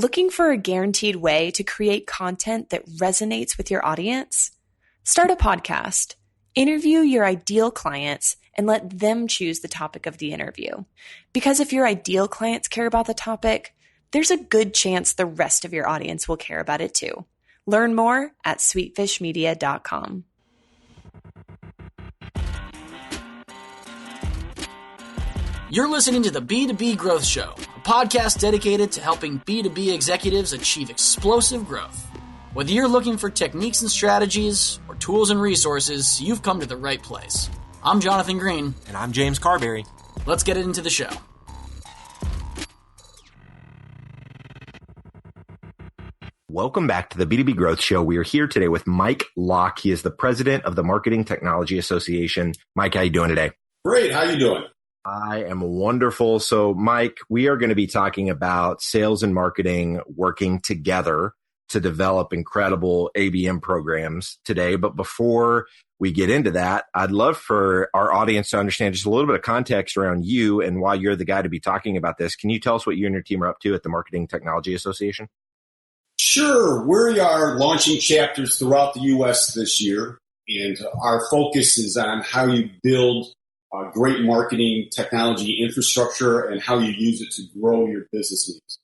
Looking for a guaranteed way to create content that resonates with your audience? Start a podcast. Interview your ideal clients and let them choose the topic of the interview. Because if your ideal clients care about the topic, there's a good chance the rest of your audience will care about it too. Learn more at sweetfishmedia.com. You're listening to the B2B Growth Show, a podcast dedicated to helping B2B executives achieve explosive growth. Whether you're looking for techniques and strategies or tools and resources, you've come to the right place. I'm Jonathan Green. And I'm James Carberry. Let's get into the show. Welcome back to the B2B Growth Show. We are here today with Mike Locke. He is the president of the Marketing Technology Association. Mike, how you doing today? Great. How you doing? I am wonderful. So, Mike, we are going to be talking about sales and marketing working together to develop incredible ABM programs today. But before we get into that, I'd love for our audience to understand just a little bit of context around you and why you're the guy to be talking about this. Can you tell us what you and your team are up to at the Marketing Technology Association? Sure. We are launching chapters throughout the U.S. this year, and our focus is on how you build great marketing technology infrastructure and how you use it to grow your business needs.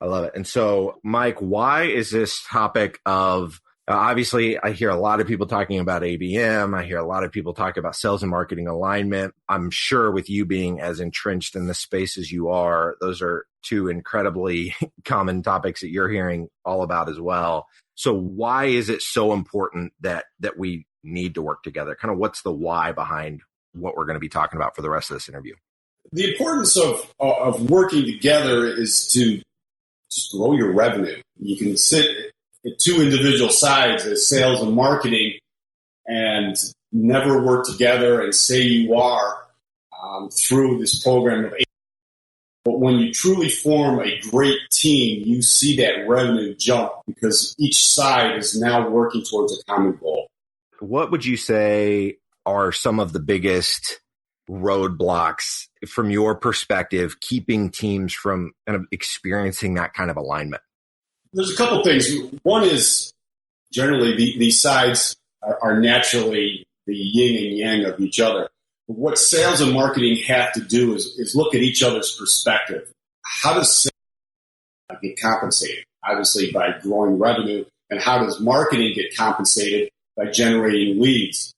I love it. And so, Mike, why is this topic of, obviously, I hear a lot of people talking about ABM. I hear a lot of people talk about sales and marketing alignment. I'm sure with you being as entrenched in the space as you are, those are two incredibly common topics that you're hearing all about as well. So why is it so important that we need to work together? Kind of what's the why behind what we're going to be talking about for the rest of this interview? The importance of working together is to just grow your revenue. You can sit at two individual sides as sales and marketing and never work together and say you are through this program of ABM. But when you truly form a great team, you see that revenue jump because each side is now working towards a common goal. What would you say are some of the biggest roadblocks from your perspective, keeping teams from kind of experiencing that kind of alignment? There's a couple things. One is generally these sides are naturally the yin and yang of each other. But what sales and marketing have to do is look at each other's perspective. How does sales get compensated? Obviously by growing revenue. And how does marketing get compensated? By generating leads.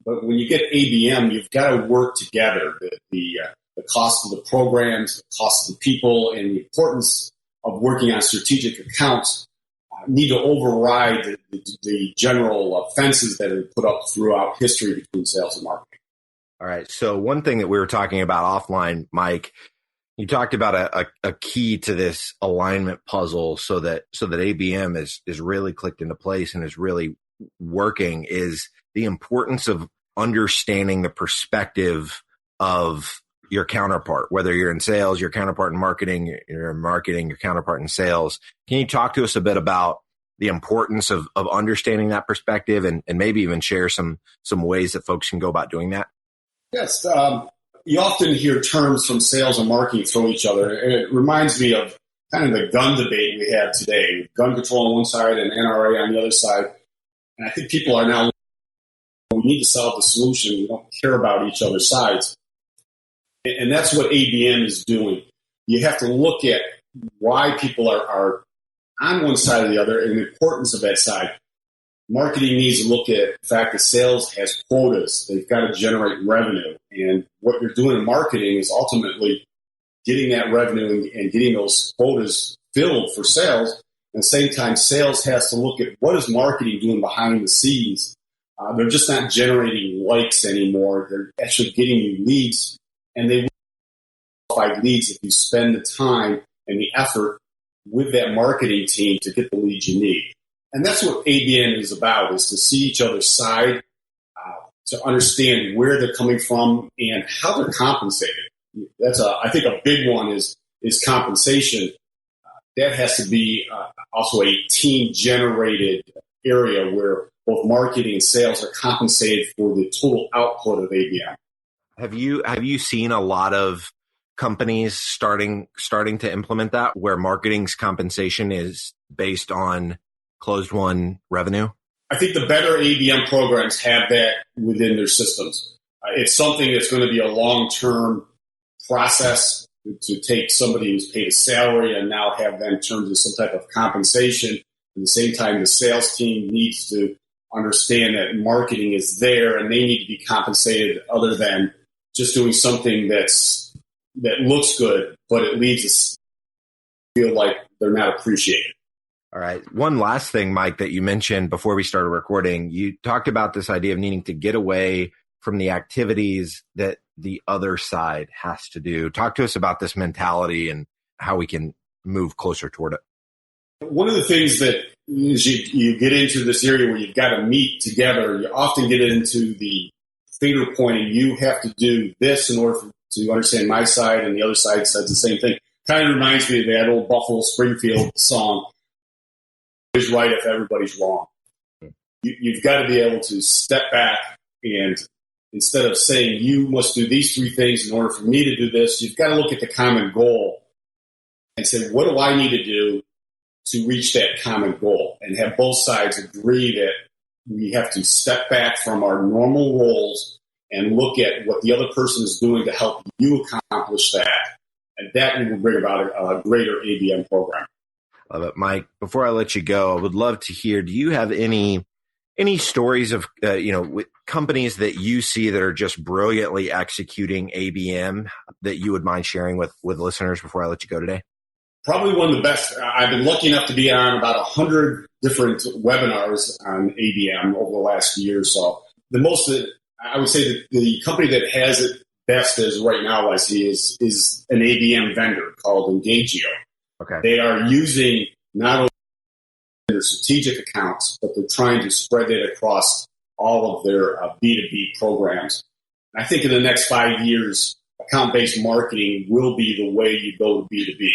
But when you get ABM, you've got to work together. The cost of the programs, the cost of the people, and the importance of working on strategic accounts need to override the general fences that are put up throughout history between sales and marketing. All right. So one thing that we were talking about offline, Mike, you talked about a key to this alignment puzzle so that ABM is really clicked into place and is really working, is the importance of understanding the perspective of your counterpart, whether you're in sales, your counterpart in marketing, you're in marketing, your counterpart in sales. Can you talk to us a bit about the importance of understanding that perspective and maybe even share some ways that folks can go about doing that? Yes. You often hear terms from sales and marketing throw each other. And it reminds me of kind of the gun debate we had today. Gun control on one side and NRA on the other side. And I think people are now, we need to solve the solution. We don't care about each other's sides. And that's what ABM is doing. You have to look at why people are on one side or the other and the importance of that side. Marketing needs to look at the fact that sales has quotas. They've got to generate revenue. And what you're doing in marketing is ultimately getting that revenue and getting those quotas filled for sales. At the same time, sales has to look at what is marketing doing behind the scenes. They're just not generating likes anymore. They're actually getting you leads, and they will qualify leads if you spend the time and the effort with that marketing team to get the leads you need. And that's what ABM is about, is to see each other's side, to understand where they're coming from and how they're compensated. That's I think a big one is compensation. That has to be also a team-generated area where both marketing and sales are compensated for the total output of ABM. Have you seen a lot of companies starting to implement that, where marketing's compensation is based on closed won revenue? I think the better ABM programs have that within their systems. It's something that's going to be a long-term process to take somebody who's paid a salary and now have them turned into some type of compensation. At the same time, the sales team needs to understand that marketing is there and they need to be compensated other than just doing something that looks good, but it leaves us feel like they're not appreciated. All right. One last thing, Mike, that you mentioned before we started recording, you talked about this idea of needing to get away from the activities that the other side has to do. Talk to us about this mentality and how we can move closer toward it. One of the things that is you get into this area where you've got to meet together, you often get into the finger pointing. You have to do this in order to understand my side, and the other side says the same thing. Kind of reminds me of that old Buffalo Springfield song, "Is right if everybody's wrong." You've got to be able to step back, and instead of saying you must do these three things in order for me to do this, you've got to look at the common goal and say, what do I need to do to reach that common goal? And have both sides agree that we have to step back from our normal roles and look at what the other person is doing to help you accomplish that. And that will bring about a greater ABM program. Love it. Mike, before I let you go, I would love to hear, do you have any stories of, with companies that you see that are just brilliantly executing ABM that you would mind sharing with listeners before I let you go today? Probably one of the best. I've been lucky enough to be on about 100 different webinars on ABM over the last year or so. The most, I would say that the company that has it best as right now, I see, is an ABM vendor called Engagio. Okay. They are using not only their strategic accounts, but they're trying to spread it across all of their B2B programs. And I think in the next 5 years, account-based marketing will be the way you go to B2B.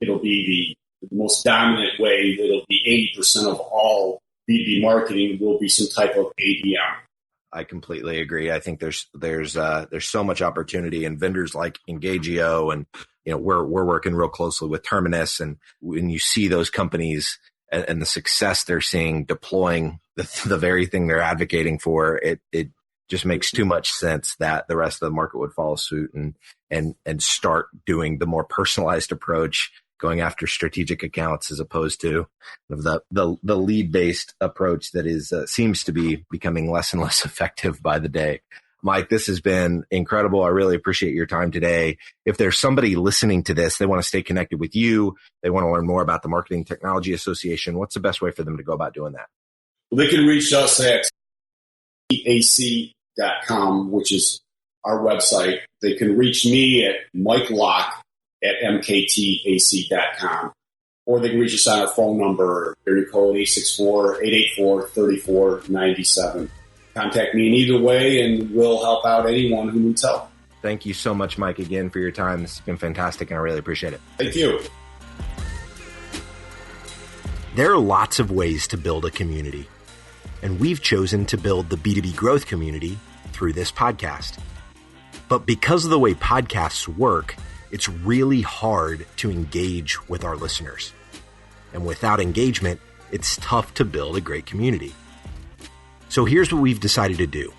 It'll be the most dominant way. It'll be 80% of all B2B marketing will be some type of ABM. I completely agree. I think there's so much opportunity, and vendors like Engagio, and we're working real closely with Terminus, and when you see those companies and the success they're seeing deploying the very thing they're advocating for, it just makes too much sense that the rest of the market would follow suit and start doing the more personalized approach, going after strategic accounts as opposed to the lead based approach that is seems to be becoming less and less effective by the day. Mike, this has been incredible. I really appreciate your time today. If there's somebody listening to this, they want to stay connected with you, they want to learn more about the Marketing Technology Association, what's the best way for them to go about doing that? Well, they can reach us at ac.com, which is our website. They can reach me at Mike Locke at mktac.com, or they can reach us on our phone number, area code 864-884-3497. Contact me in either way, and we'll help out anyone who needs help. Thank you so much, Mike, again, for your time. This has been fantastic, and I really appreciate it. Thank you. There are lots of ways to build a community, and we've chosen to build the B2B growth community through this podcast. But because of the way podcasts work, it's really hard to engage with our listeners. And without engagement, it's tough to build a great community. So here's what we've decided to do.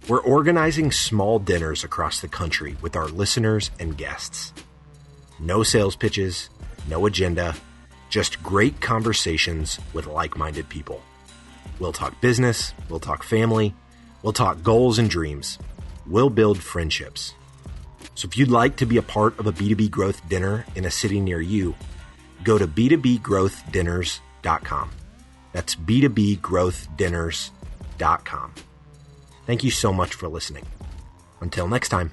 We're organizing small dinners across the country with our listeners and guests. No sales pitches, no agenda, just great conversations with like-minded people. We'll talk business, we'll talk family, we'll talk goals and dreams. We'll build friendships. So if you'd like to be a part of a B2B growth dinner in a city near you, go to b2bgrowthdinners.com. That's b2bgrowthdinners.com. Thank you so much for listening. Until next time.